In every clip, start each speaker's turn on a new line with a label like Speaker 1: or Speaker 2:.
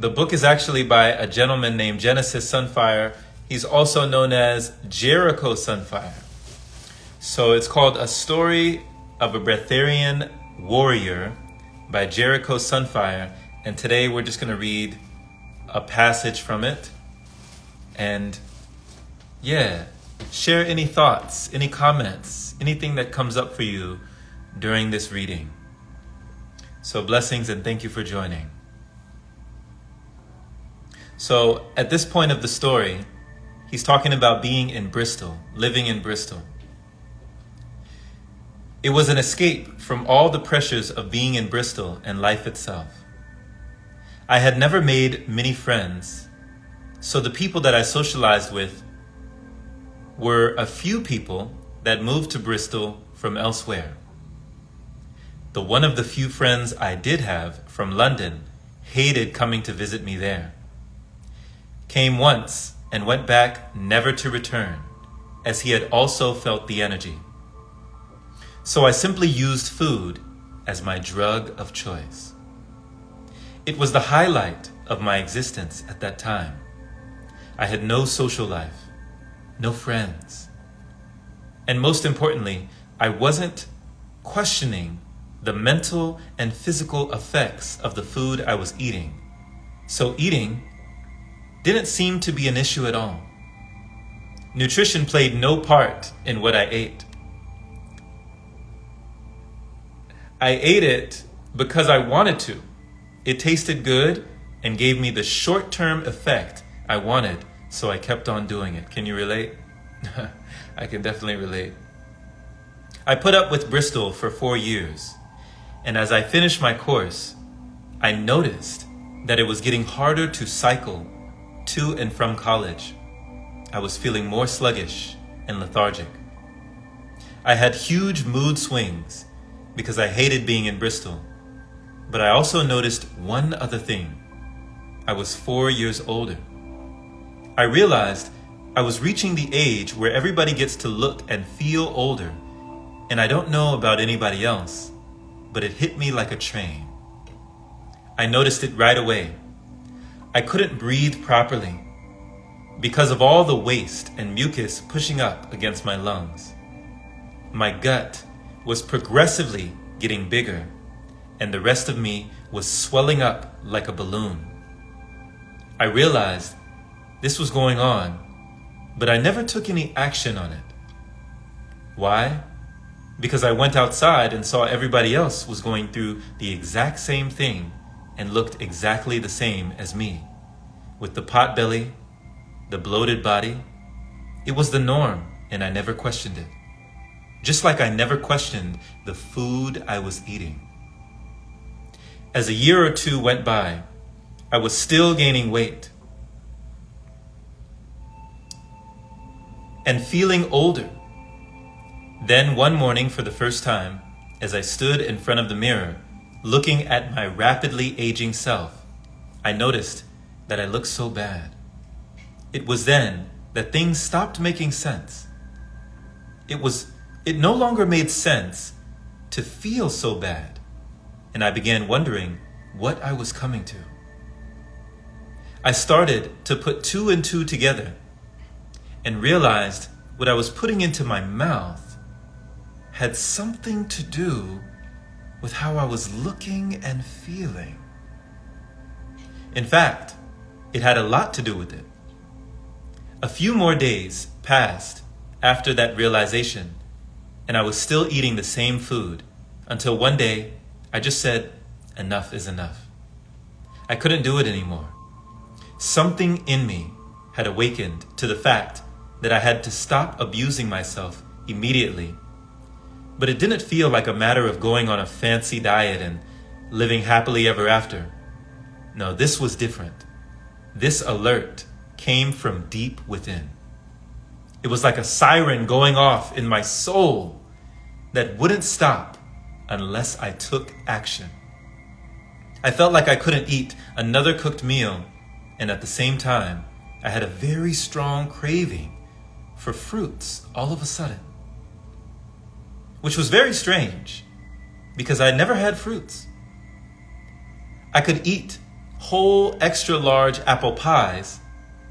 Speaker 1: The book is actually by a gentleman named Jericho Sunfire. He's also known as Jericho Sunfire. So it's called A Story of a Breatharian Warrior by Jericho Sunfire. And today we're just going to read a passage from it. And share any thoughts, any comments, anything that comes up for you during this reading. So blessings and thank you for joining. So at this point of the story, he's talking about being in Bristol, living in Bristol. It was an escape from all the pressures of being in Bristol and life itself. I had never made many friends, so the people that I socialized with were a few people that moved to Bristol from elsewhere. The one of the few friends I did have from London hated coming to visit me there. Came once and went back never to return, as he had also felt the energy. So I simply used food as my drug of choice. It was the highlight of my existence at that time. I had no social life, no friends. And most importantly, I wasn't questioning the mental and physical effects of the food I was eating. So eating didn't seem to be an issue at all. Nutrition played no part in what I ate. I ate it because I wanted to. It tasted good and gave me the short-term effect I wanted, so I kept on doing it. Can you relate? I can definitely relate. I put up with Bristol for 4 years, and as I finished my course, I noticed that it was getting harder to cycle to and from college. I was feeling more sluggish and lethargic. I had huge mood swings because I hated being in Bristol, but I also noticed one other thing. I was 4 years older. I realized I was reaching the age where everybody gets to look and feel older, and I don't know about anybody else, but it hit me like a train. I noticed it right away. I couldn't breathe properly because of all the waste and mucus pushing up against my lungs. My gut was progressively getting bigger, and the rest of me was swelling up like a balloon. I realized this was going on, but I never took any action on it. Why? Because I went outside and saw everybody else was going through the exact same thing and looked exactly the same as me, with the pot belly, the bloated body. It was the norm, and I never questioned it. Just like I never questioned the food I was eating. As a year or two went by, I was still gaining weight and feeling older. Then one morning, for the first time, as I stood in front of the mirror, looking at my rapidly aging self, I noticed that I looked so bad. It was then that things stopped making sense. It no longer made sense to feel so bad, and I began wondering what I was coming to. I started to put 2 and 2 together and realized what I was putting into my mouth had something to do with how I was looking and feeling. In fact, it had a lot to do with it. A few more days passed after that realization, and I was still eating the same food until one day I just said, enough is enough. I couldn't do it anymore. Something in me had awakened to the fact that I had to stop abusing myself immediately. But it didn't feel like a matter of going on a fancy diet and living happily ever after. No, this was different. This alert came from deep within. It was like a siren going off in my soul that wouldn't stop unless I took action. I felt like I couldn't eat another cooked meal, and at the same time, I had a very strong craving for fruits all of a sudden. Which was very strange, because I never had fruits. I could eat whole extra large apple pies,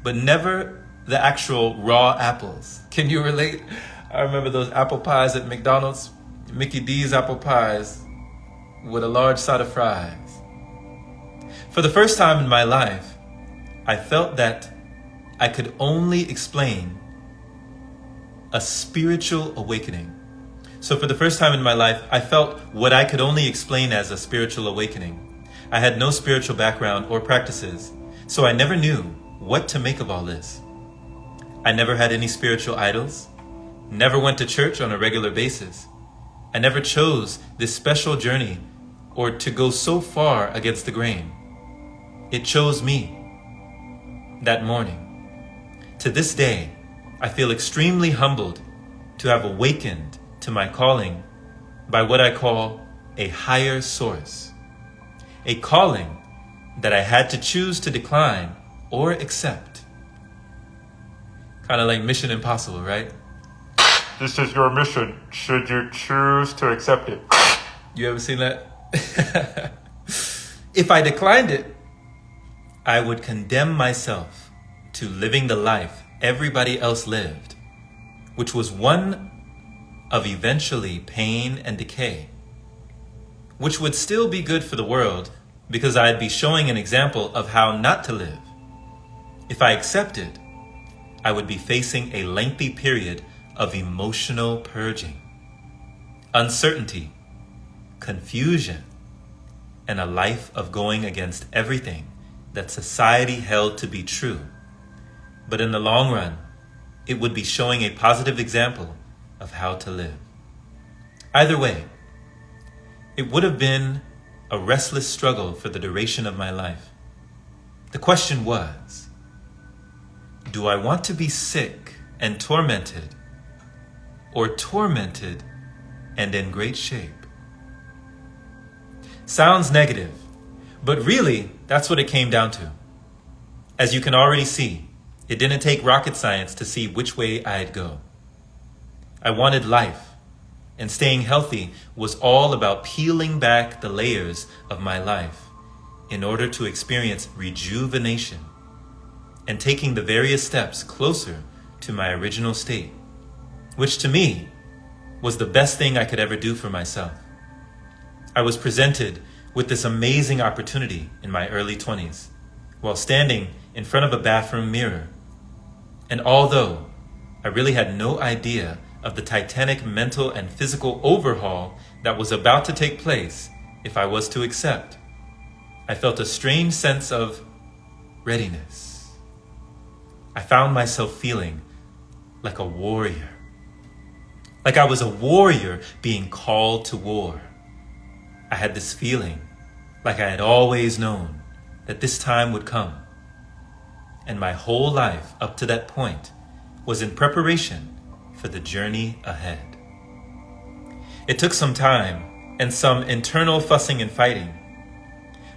Speaker 1: but never the actual raw apples. Can you relate? I remember those apple pies at McDonald's, Mickey D's apple pies with a large side of fries. For the first time in my life, I felt that I could only explain a spiritual awakening. So for the first time in my life, I felt what I could only explain as a spiritual awakening. I had no spiritual background or practices, so I never knew what to make of all this. I never had any spiritual idols, never went to church on a regular basis. I never chose this special journey or to go so far against the grain. It chose me that morning. To this day, I feel extremely humbled to have awakened to my calling by what I call a higher source. A calling that I had to choose to decline or accept. Kind of like Mission Impossible, right?
Speaker 2: This is your mission, should you choose to accept it.
Speaker 1: You ever seen that? If I declined it, I would condemn myself to living the life everybody else lived, which was one of eventually pain and decay, which would still be good for the world because I'd be showing an example of how not to live. If I accepted, I would be facing a lengthy period of emotional purging, uncertainty, confusion, and a life of going against everything that society held to be true. But in the long run, it would be showing a positive example of how to live. Either way, it would have been a restless struggle for the duration of my life. The question was, do I want to be sick and tormented, or tormented and in great shape? Sounds negative, but really, that's what it came down to. As you can already see, it didn't take rocket science to see which way I'd go. I wanted life, and staying healthy was all about peeling back the layers of my life in order to experience rejuvenation and taking the various steps closer to my original state, which to me was the best thing I could ever do for myself. I was presented with this amazing opportunity in my early 20s while standing in front of a bathroom mirror. And although I really had no idea of the titanic mental and physical overhaul that was about to take place if I was to accept, I felt a strange sense of readiness. I found myself feeling like a warrior. Like I was a warrior being called to war. I had this feeling, like I had always known, that this time would come. And my whole life up to that point was in preparation for the journey ahead. It took some time and some internal fussing and fighting,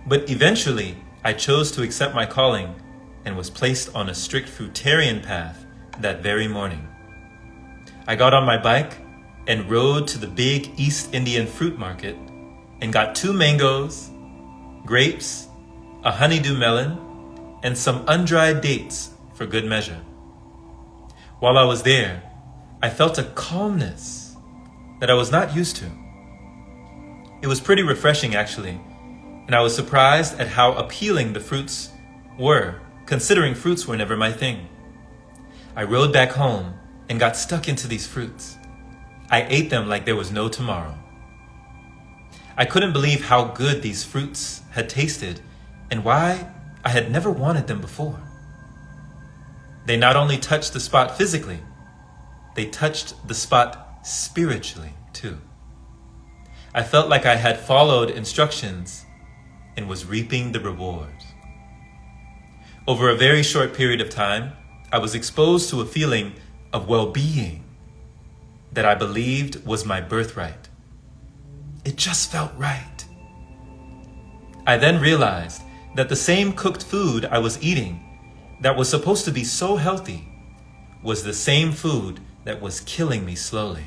Speaker 1: but eventually I chose to accept my calling and was placed on a strict fruitarian path that very morning. I got on my bike and rode to the big East Indian fruit market and got 2 mangoes, grapes, a honeydew melon, and some undried dates for good measure. While I was there, I felt a calmness that I was not used to. It was pretty refreshing actually, and I was surprised at how appealing the fruits were, considering fruits were never my thing. I rode back home and got stuck into these fruits. I ate them like there was no tomorrow. I couldn't believe how good these fruits had tasted and why I had never wanted them before. They not only touched the spot physically, they touched the spot spiritually too. I felt like I had followed instructions and was reaping the rewards. Over a very short period of time, I was exposed to a feeling of well-being that I believed was my birthright. It just felt right. I then realized that the same cooked food I was eating that was supposed to be so healthy was the same food that was killing me slowly.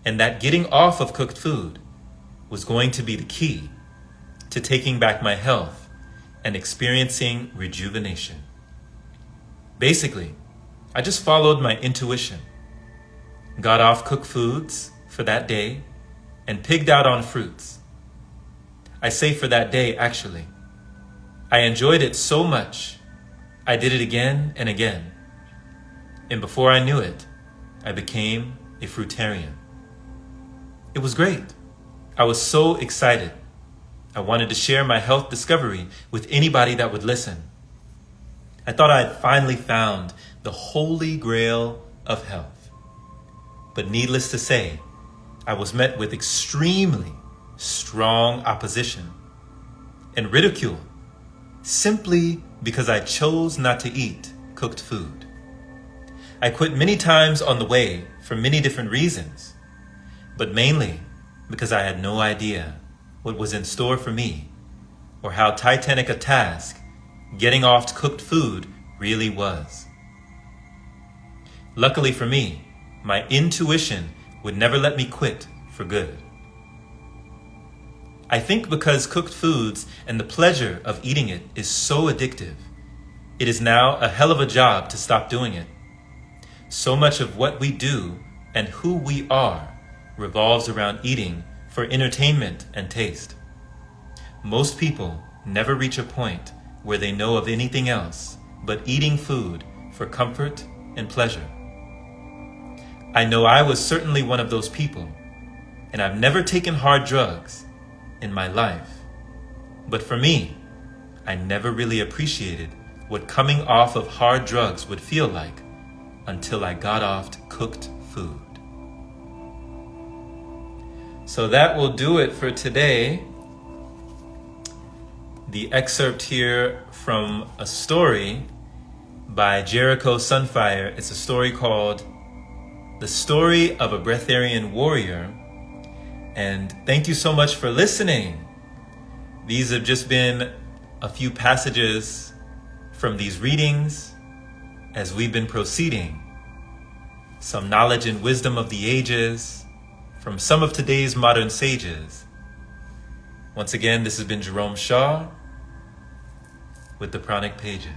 Speaker 1: And that getting off of cooked food was going to be the key to taking back my health and experiencing rejuvenation. Basically, I just followed my intuition, got off cooked foods for that day, and pigged out on fruits. I say for that day, actually. I enjoyed it so much, I did it again and again. And before I knew it, I became a fruitarian. It was great. I was so excited. I wanted to share my health discovery with anybody that would listen. I thought I had finally found the holy grail of health. But needless to say, I was met with extremely strong opposition and ridicule simply because I chose not to eat cooked food. I quit many times on the way for many different reasons, but mainly because I had no idea what was in store for me or how titanic a task getting off cooked food really was. Luckily for me, my intuition would never let me quit for good. I think because cooked foods and the pleasure of eating it is so addictive, it is now a hell of a job to stop doing it. So much of what we do and who we are revolves around eating for entertainment and taste. Most people never reach a point where they know of anything else but eating food for comfort and pleasure. I know I was certainly one of those people, and I've never taken hard drugs in my life. But for me, I never really appreciated what coming off of hard drugs would feel like until I got off cooked food. So that will do it for today. The excerpt here from a story by Jericho Sunfire. It's a story called The Story of a Breatharian Warrior. And thank you so much for listening. These have just been a few passages from these readings as we've been proceeding. Some knowledge and wisdom of the ages from some of today's modern sages. Once again, this has been Jerome Shaw with the Pranic Pages.